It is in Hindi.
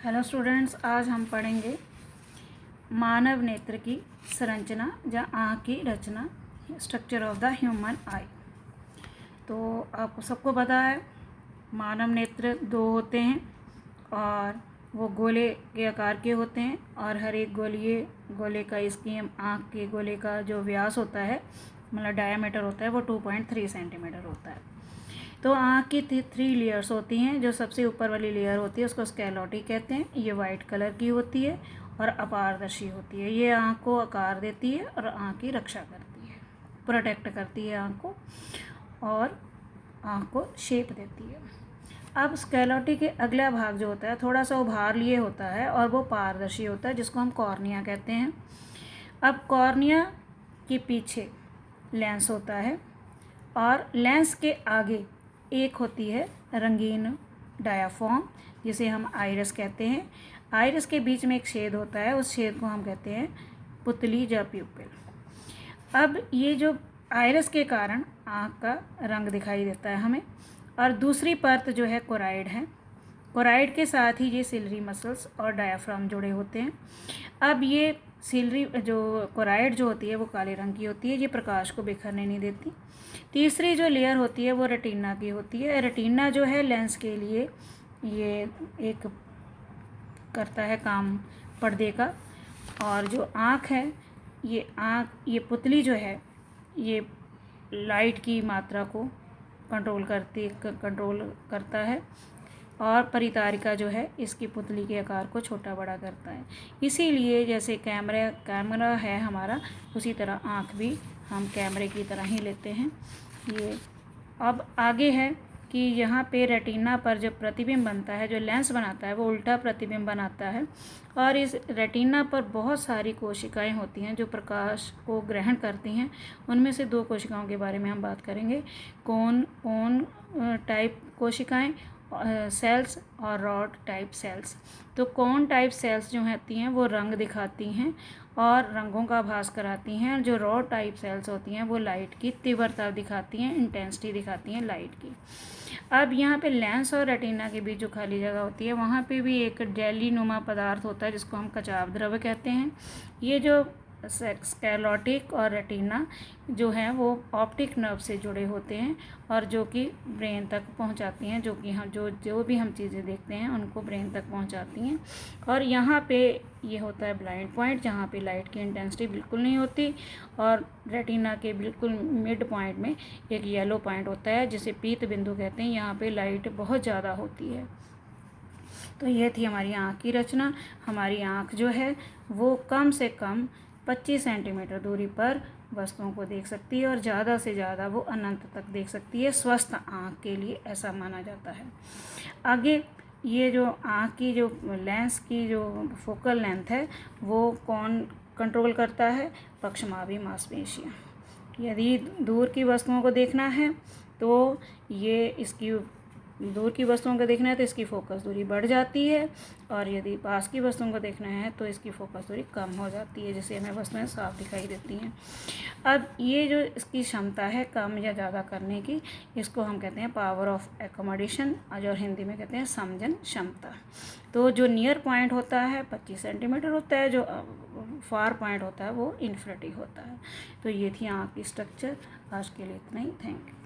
हेलो स्टूडेंट्स, आज हम पढ़ेंगे मानव नेत्र की संरचना या आँख की रचना, structure of the human eye. तो आपको सबको पता है मानव नेत्र दो होते हैं और वो गोले के आकार के होते हैं और हर एक गोले का इसकी आँख के गोले का जो व्यास होता है, मतलब डायामीटर होता है, वो 2.3 सेंटीमीटर होता है। तो आँख की 3 लेयर्स होती हैं। जो सबसे ऊपर वाली लेयर होती है उसको स्केलोटी कहते हैं। ये वाइट कलर की होती है और अपारदर्शी होती है। ये आँख को आकार देती है और आँख की रक्षा करती है, प्रोटेक्ट करती है आँख को और आँख को शेप देती है। अब स्केलोटी के अगला भाग जो होता है थोड़ा सा उभार लिए होता है और वो पारदर्शी होता है, जिसको हम कॉर्निया कहते हैं। अब कॉर्निया के पीछे लेंस होता है और लेंस के आगे एक होती है रंगीन डायाफ्राम, जिसे हम आइरिस कहते हैं। आइरिस के बीच में एक छेद होता है, उस छेद को हम कहते हैं पुतली या प्यूपिल। अब ये जो आइरिस के कारण आँख का रंग दिखाई देता है हमें। और दूसरी परत जो है कोराइड है। कोराइड के साथ ही ये सिलरी मसल्स और डायाफ्राम जुड़े होते हैं। अब ये सिलरी जो कोराइड जो होती है वो काले रंग की होती है, ये प्रकाश को बिखरने नहीं देती। तीसरी जो लेयर होती है वो रेटिना की होती है। रेटिना जो है लेंस के लिए ये एक करता है काम पर्दे का। और जो आँख है, ये पुतली जो है ये लाइट की मात्रा को कंट्रोल करता है और परितारिका जो है इसकी पुतली के आकार को छोटा बड़ा करता है। इसीलिए जैसे कैमरा है हमारा, उसी तरह आँख भी हम कैमरे की तरह ही लेते हैं। ये अब आगे है कि यहाँ पे रेटिना पर जब प्रतिबिंब बनता है, जो लेंस बनाता है वो उल्टा प्रतिबिंब बनाता है और इस रेटिना पर बहुत सारी कोशिकाएं होती हैं जो प्रकाश को ग्रहण करती हैं। उनमें से 2 कोशिकाओं के बारे में हम बात करेंगे, कोन टाइप कोशिकाएं सेल्स और रॉड टाइप सेल्स। तो कोन टाइप सेल्स जो होती हैं वो रंग दिखाती हैं और रंगों का आभास कराती हैं, और जो रॉड टाइप सेल्स होती हैं वो लाइट की तीव्रता दिखाती हैं, इंटेंसिटी दिखाती हैं लाइट की। अब यहाँ पे लेंस और रेटिना के बीच जो खाली जगह होती है वहाँ पे भी एक जेली नुमा पदार्थ होता है जिसको हम कचाव द्रव्य कहते हैं। ये जो स्केलोटिक और रेटिना जो हैं वो ऑप्टिक नर्व से जुड़े होते हैं और जो कि ब्रेन तक पहुंचाती हैं, जो कि हम जो भी हम चीज़ें देखते हैं उनको ब्रेन तक पहुंचाती हैं। और यहाँ पे ये होता है ब्लाइंड पॉइंट, जहाँ पे लाइट की इंटेंसिटी बिल्कुल नहीं होती, और रेटिना के बिल्कुल मिड पॉइंट में एक येलो पॉइंट होता है जिसे पीत बिंदु कहते हैं। यहाँ पे लाइट बहुत ज़्यादा होती है। तो ये थी हमारी आँख की रचना। हमारी आँख जो है वो कम से कम 25 सेंटीमीटर दूरी पर वस्तुओं को देख सकती है और ज़्यादा से ज़्यादा वो अनंत तक देख सकती है। स्वस्थ आँख के लिए ऐसा माना जाता है। आगे ये जो आँख की जो लेंस की जो फोकल लेंथ है वो कौन कंट्रोल करता है? पक्षमाभी मांसपेशियाँ। यदि दूर की वस्तुओं को देखना है तो ये इसकी दूर की वस्तुओं को देखना है तो इसकी फोकस दूरी बढ़ जाती है, और यदि पास की वस्तुओं को देखना है तो इसकी फोकस दूरी कम हो जाती है, जिससे हमें वस्तुएं साफ दिखाई देती हैं। अब ये जो इसकी क्षमता है कम या ज़्यादा करने की, इसको हम कहते हैं पावर ऑफ एकोमोडेशन, और हिंदी में कहते हैं समजन क्षमता। तो जो नियर पॉइंट होता है 25 सेंटीमीटर होता है, जो फार पॉइंट होता है वो इन्फिनिटी होता है। तो ये थी आँख की स्ट्रक्चर। आज के लिए इतना ही। Thank you.